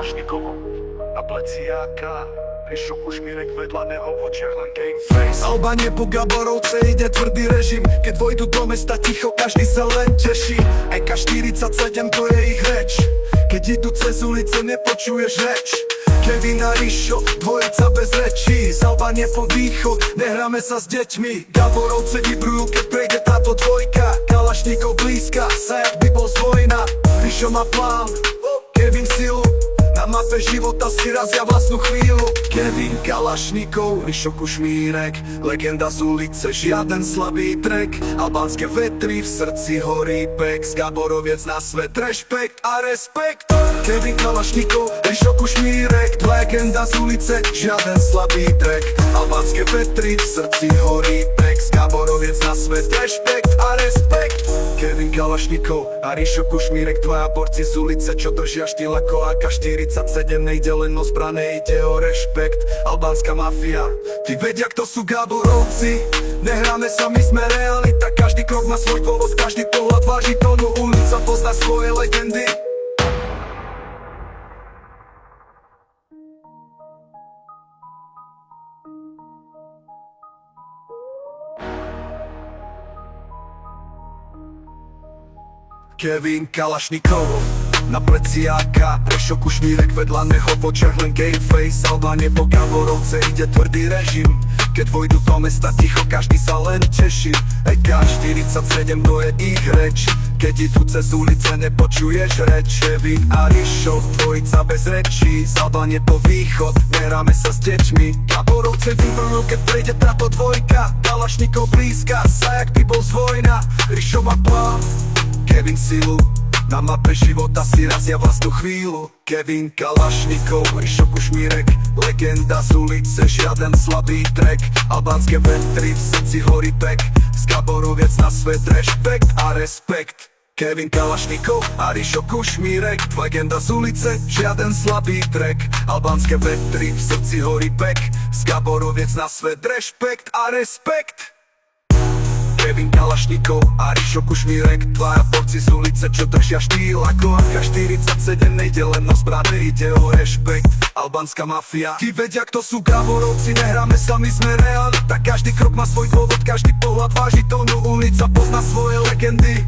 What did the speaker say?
Kalašnikovom na pleci AK. Rišo Kušmírek vedľa neho v očiach len gameface. Albánie po Gaborovce ide tvrdý režim. Keď vojdu do mesta ticho, každý sa len teší. EK47 to je ich reč. Keď idú cez ulice, nepočuješ reč. Kevin a Rišo, dvojica bez rečí. Z Albánie po východ, nehráme sa s deťmi. Gaborovce vibrujú, keď prejde táto dvojka. Kalašníkov blízka, sa jak by bol z vojna. Rišo má plán, Kevin silu. Na mape života si razia vlastnú chvíľu. Kevin Kalašníkov, Rišo Kušmírek, legenda z ulice, žiaden slabý trek. Albánske vetry, v srdci horí pek. Z Gaboroviec na svet, rešpekt a respekt. Kevin Kalašníkov, Rišo Kušmírek, legenda z ulice, žiaden slabý trek. Albánske vetry, v srdci horí pek. Z Gaboroviec na svet, rešpekt a respekt. Kevin Kalašníkov a Rišo Kušmírek, dvaja borci z ulice, čo držia štýl ako AK-47. Nejde len o zbrane, ide o rešpekt. Albánska mafia, tí vedia, kto sú Gaborovci. Nehráme sa, my sme realita. Každý krok má svoj dôvod, každý pohľad váži tónu. Ulica pozná svoje legendy. Kevin Kalašníkov na pleci AK. Rišo Kušmírek vedľa neho v očiach len gameface. Albánie po Gaborovce ide tvrdý režim. Keď vojdu do mesta ticho, každý sa len teší. EK47 to je ich reč. Keď idú cez ulice, nepočuješ reč. Kevin a Rišo, dvojica bez rečí. Z Albánie po východ, nehráme sa s deťmi. Gaborovce vybrujú, keď prejde táto dvojka. Kalašníkov blízka, sa jak by bol z vojna. Rišo má plán, Kevin silu. Na mape života si razia vlastnú chvíľu. Kevin Kalašníkov, Rišo Kušmírek, legenda z ulice, žiaden slabý trek. Albánske vetry, v srdci horí pek. Z Gaboroviec na svet, rešpekt a respekt. Kevin Kalašníkov a Rišo Kušmírek, legenda z ulice, žiaden slabý trek. Albánske vetry, v srdci horí pek. Z Gaboroviec na svet, rešpekt a respekt. Kevin Kalašníkov a Rišo Kušmírek, dvaja borci z ulice, čo držia štýl ako AK-47. Nejde len o zbrane, ide o rešpekt. Albánska mafia, tí vedia, kto sú Gaborovci. Nehráme sa, my sme realita. Každý krok má svoj dôvod, každý pohľad váži tónu. Ulica pozná svoje legendy.